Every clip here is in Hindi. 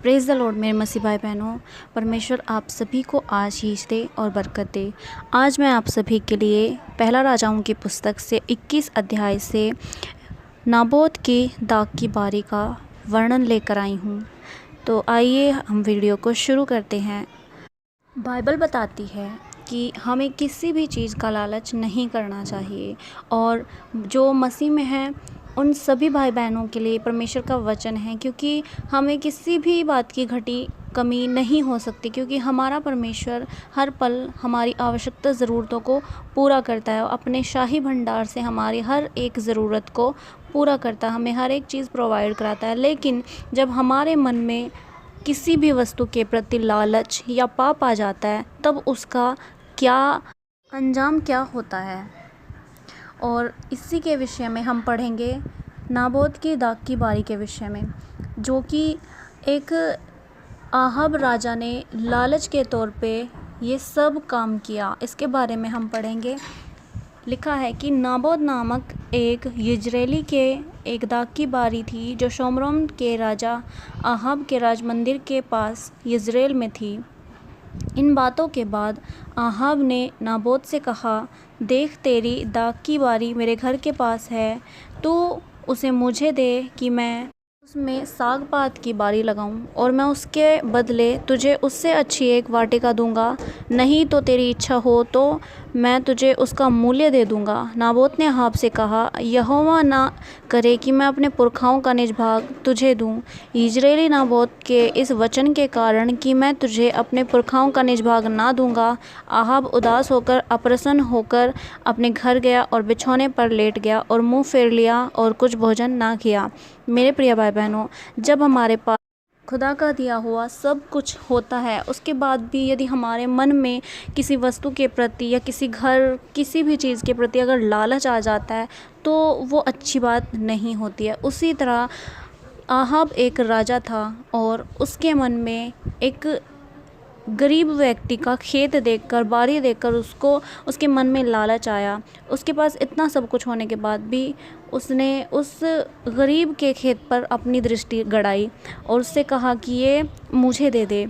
प्रेज़ द लॉर्ड मेरे मसीह भाई बहनों। परमेश्वर आप सभी को आशीष दे और बरकत दे। आज मैं आप सभी के लिए पहला राजाओं की पुस्तक से 21 अध्याय से नाबोत की दाग की बारी का वर्णन लेकर आई हूँ। तो आइए हम वीडियो को शुरू करते हैं। बाइबल बताती है कि हमें किसी भी चीज़ का लालच नहीं करना चाहिए, और जो मसीह में है उन सभी भाई बहनों के लिए परमेश्वर का वचन है, क्योंकि हमें किसी भी बात की घटी कमी नहीं हो सकती, क्योंकि हमारा परमेश्वर हर पल हमारी आवश्यकता ज़रूरतों को पूरा करता है। अपने शाही भंडार से हमारी हर एक ज़रूरत को पूरा करता है, हमें हर एक चीज़ प्रोवाइड कराता है। लेकिन जब हमारे मन में किसी भी वस्तु के प्रति लालच या पाप आ जाता है, तब उसका क्या अंजाम क्या होता है, और इसी के विषय में हम पढ़ेंगे नाबोत की दाग की बारी के विषय में, जो कि एक आहाब राजा ने लालच के तौर पे ये सब काम किया। इसके बारे में हम पढ़ेंगे। लिखा है कि नाबोत नामक एक यिज्रेली के एक दाग की बारी थी, जो शोमरोन के राजा आहाब के राज मंदिर के पास यिज्रेल में थी। इन बातों के बाद आहाब ने नाबोत से कहा, देख, तेरी दाग की बारी मेरे घर के पास है, तू उसे मुझे दे कि मैं उसमें साग पात की बारी लगाऊं, और मैं उसके बदले तुझे उससे अच्छी एक वाटिका दूंगा। नहीं तो तेरी इच्छा हो तो मैं तुझे उसका मूल्य दे दूंगा। नाबोत ने आहाब से कहा, यहोवा ना करे कि मैं अपने पुरखाओं का निज भाग तुझे दूं। इजरायली नाबोत के इस वचन के कारण कि मैं तुझे अपने पुरखाओं का निज भाग ना दूंगा, आहाब उदास होकर अप्रसन्न होकर अपने घर गया और बिछौने पर लेट गया और मुंह फेर लिया और कुछ भोजन ना किया। मेरे प्रिय भाई बहनों, जब हमारे पास खुदा का दिया हुआ सब कुछ होता है, उसके बाद भी यदि हमारे मन में किसी वस्तु के प्रति या किसी घर किसी भी चीज़ के प्रति अगर लालच आ जाता है, तो वो अच्छी बात नहीं होती है। उसी तरह आहाब एक राजा था, और उसके मन में एक गरीब व्यक्ति का खेत देखकर, बारी देखकर उसके मन में लालच आया। उसके पास इतना सब कुछ होने के बाद भी उसने उस गरीब के खेत पर अपनी दृष्टि गड़ाई और उससे कहा कि ये मुझे दे दे।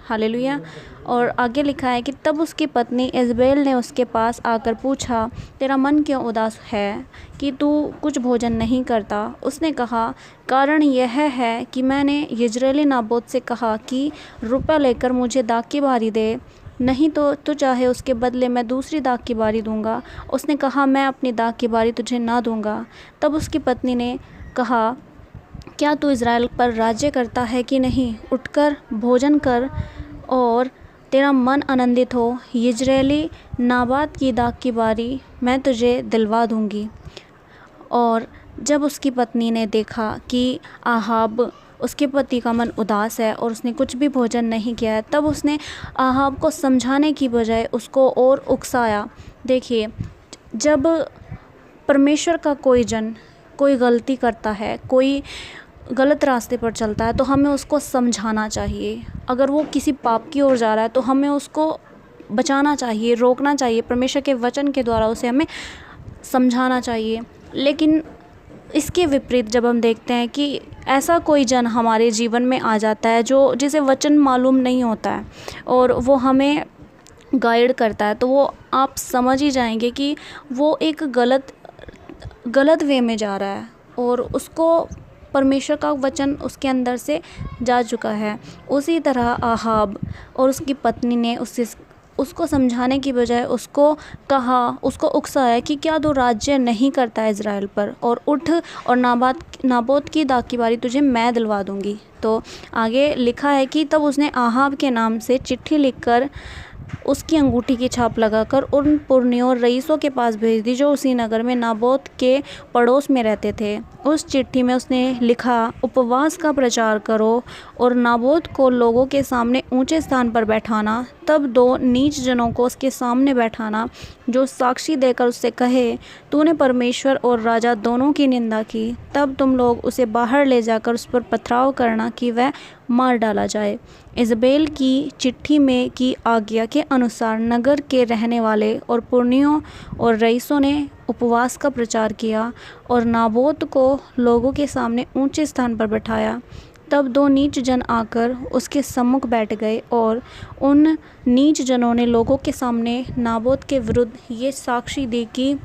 हालेलुया। और आगे लिखा है कि तब उसकी पत्नी इज़बेल ने उसके पास आकर पूछा, तेरा मन क्यों उदास है कि तू कुछ भोजन नहीं करता? उसने कहा, कारण यह है कि मैंने यिज्रेली नाबोत से कहा कि रुपया लेकर मुझे दाग की बारी दे, नहीं तो तू चाहे उसके बदले मैं दूसरी दाग की बारी दूंगा। उसने कहा, मैं अपनी दाग की बारी तुझे ना दूंगा। तब उसकी पत्नी ने कहा, क्या तू इज़राइल पर राज्य करता है कि नहीं? उठकर भोजन कर और तेरा मन आनंदित हो। यिज्रेली नाबात की दाग की बारी मैं तुझे दिलवा दूंगी। और जब उसकी पत्नी ने देखा कि आहाब, उसके पति का मन उदास है और उसने कुछ भी भोजन नहीं किया है, तब उसने आहाब को समझाने की बजाय उसको और उकसाया। देखिए, जब परमेश्वर का कोई जन कोई गलती करता है, कोई गलत रास्ते पर चलता है, तो हमें उसको समझाना चाहिए। अगर वो किसी पाप की ओर जा रहा है तो हमें उसको बचाना चाहिए, रोकना चाहिए। परमेश्वर के वचन के द्वारा उसे हमें समझाना चाहिए। लेकिन इसके विपरीत जब हम देखते हैं कि ऐसा कोई जन हमारे जीवन में आ जाता है जिसे वचन मालूम नहीं होता है और वो हमें गाइड करता है, तो वो आप समझ ही जाएंगे कि वो एक गलत वे में जा रहा है और उसको परमेश्वर का वचन उसके अंदर से जा चुका है। उसी तरह आहाब और उसकी पत्नी ने उसको समझाने की बजाय उसको उकसाया कि क्या तू राज्य नहीं करता है इज़राइल पर, और उठ और नाबोत की दाग की बारी तुझे मैं दिलवा दूंगी। तो आगे लिखा है कि तब उसने आहाब के नाम से चिट्ठी लिखकर उसकी अंगूठी की छाप लगाकर उन पुरनियों और रईसों के पास भेज दी, जो उसी नगर में नाबोत के पड़ोस में रहते थे। उस चिट्ठी में उसने लिखा, उपवास का प्रचार करो और नाबोत को लोगों के सामने ऊंचे स्थान पर बैठाना, तब दो नीच जनों को उसके सामने बैठाना, जो साक्षी देकर उससे कहे, तूने परमेश्वर और राजा दोनों की निंदा की। तब तुम लोग उसे बाहर ले जाकर उस पर पथराव करना कि वह मार डाला जाए। इज़बेल की चिट्ठी में की आज्ञा के अनुसार नगर के रहने वाले और पुरनियों और रईसों ने उपवास का प्रचार किया और नाबोत को लोगों के सामने ऊंचे स्थान पर बैठाया। तब 2 नीच जन आकर उसके सम्मुख बैठ गए और उन नीच जनों ने लोगों के सामने नाबोत के विरुद्ध ये साक्षी दी कि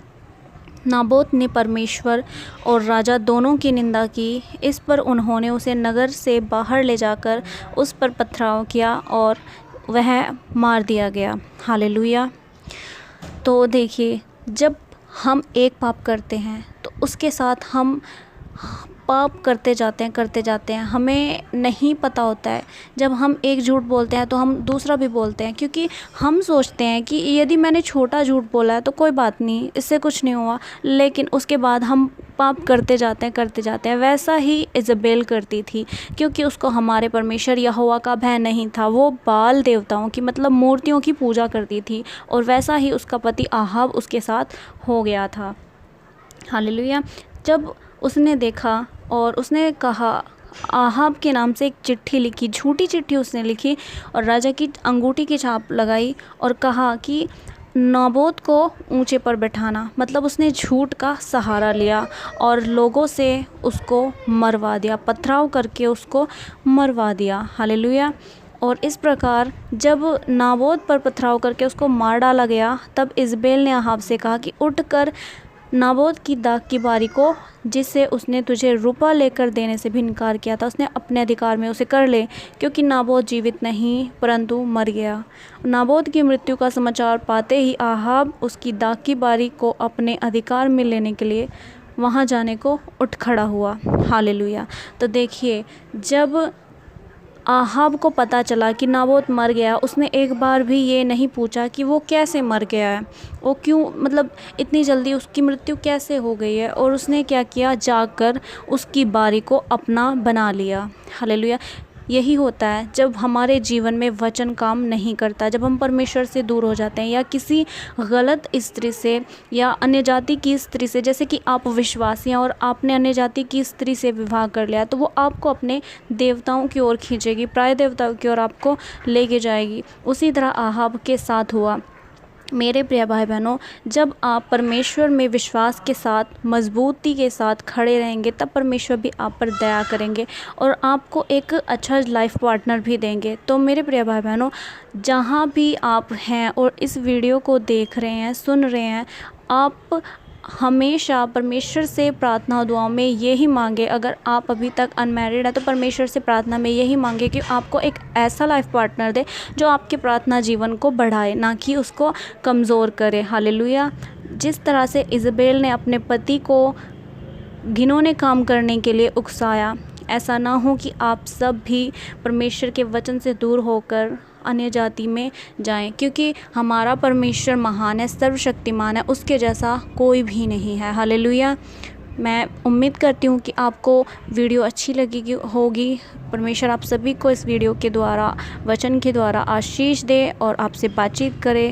नाबोत ने परमेश्वर और राजा दोनों की निंदा की। इस पर उन्होंने उसे नगर से बाहर ले जाकर उस पर पथराव किया और वह मार दिया गया। हालेलुया। तो देखिए, जब हम एक पाप करते हैं तो उसके साथ हम पाप करते जाते हैं, हमें नहीं पता होता है। जब हम एक झूठ बोलते हैं तो हम दूसरा भी बोलते हैं, क्योंकि हम सोचते हैं कि यदि मैंने छोटा झूठ बोला है तो कोई बात नहीं, इससे कुछ नहीं हुआ, लेकिन उसके बाद हम पाप करते जाते हैं। वैसा ही इज़बेल करती थी, क्योंकि उसको हमारे परमेश्वर यहोवा का भय नहीं था। वो बाल देवताओं की मतलब मूर्तियों की पूजा करती थी, और वैसा ही उसका पति आहाब उसके साथ हो गया था। हालेलुया। जब उसने देखा और उसने कहा, आहाब के नाम से एक चिट्ठी लिखी, झूठी चिट्ठी उसने लिखी और राजा की अंगूठी की छाप लगाई और कहा कि नाबोत को ऊंचे पर बैठाना। मतलब उसने झूठ का सहारा लिया और लोगों से उसको मरवा दिया, पथराव करके उसको मरवा दिया। हालेलुया। और इस प्रकार जब नाबोत पर पथराव करके उसको मार डाला गया, तब इज़बेल ने आहाब से कहा कि उठकर नाबोत की दाख की बारी को, जिसे उसने तुझे रुपया लेकर देने से भी इनकार किया था, उसने अपने अधिकार में उसे कर ले, क्योंकि नाबोत जीवित नहीं परंतु मर गया। नाबोत की मृत्यु का समाचार पाते ही आहाब उसकी दाख की बारी को अपने अधिकार में लेने के लिए वहाँ जाने को उठ खड़ा हुआ। हालेलुया। तो देखिए, जब आहाब को पता चला कि नाबोत मर गया, उसने एक बार भी ये नहीं पूछा कि वो कैसे मर गया है, वो क्यों, मतलब इतनी जल्दी उसकी मृत्यु कैसे हो गई है। और उसने क्या किया, जाकर उसकी बारी को अपना बना लिया। हालेलुया। यही होता है जब हमारे जीवन में वचन काम नहीं करता, जब हम परमेश्वर से दूर हो जाते हैं, या किसी गलत स्त्री से या अन्य जाति की स्त्री से, जैसे कि आप विश्वासी हैं और आपने अन्य जाति की स्त्री से विवाह कर लिया, तो वो आपको अपने देवताओं की ओर खींचेगी, प्राय देवताओं की ओर आपको लेके जाएगी। उसी तरह आहाब के साथ हुआ। मेरे प्रिय भाई बहनों, जब आप परमेश्वर में विश्वास के साथ, मजबूती के साथ खड़े रहेंगे, तब परमेश्वर भी आप पर दया करेंगे और आपको एक अच्छा लाइफ पार्टनर भी देंगे। तो मेरे प्रिय भाई बहनों, जहाँ भी आप हैं और इस वीडियो को देख रहे हैं, सुन रहे हैं, आप हमेशा परमेश्वर से प्रार्थना दुआओं में यही मांगे, अगर आप अभी तक अनमैरिड है तो परमेश्वर से प्रार्थना में यही मांगे कि आपको एक ऐसा लाइफ पार्टनर दे जो आपके प्रार्थना जीवन को बढ़ाए, ना कि उसको कमज़ोर करे। हालेलुया। जिस तरह से इज़बेल ने अपने पति को घिनौने काम करने के लिए उकसाया, ऐसा ना हो कि आप सब भी परमेश्वर के वचन से दूर होकर अन्य जाति में जाएं, क्योंकि हमारा परमेश्वर महान है, सर्वशक्तिमान है, उसके जैसा कोई भी नहीं है। हालेलुया। मैं उम्मीद करती हूँ कि आपको वीडियो अच्छी लगी होगी। परमेश्वर आप सभी को इस वीडियो के द्वारा, वचन के द्वारा आशीष दे और आपसे बातचीत करे।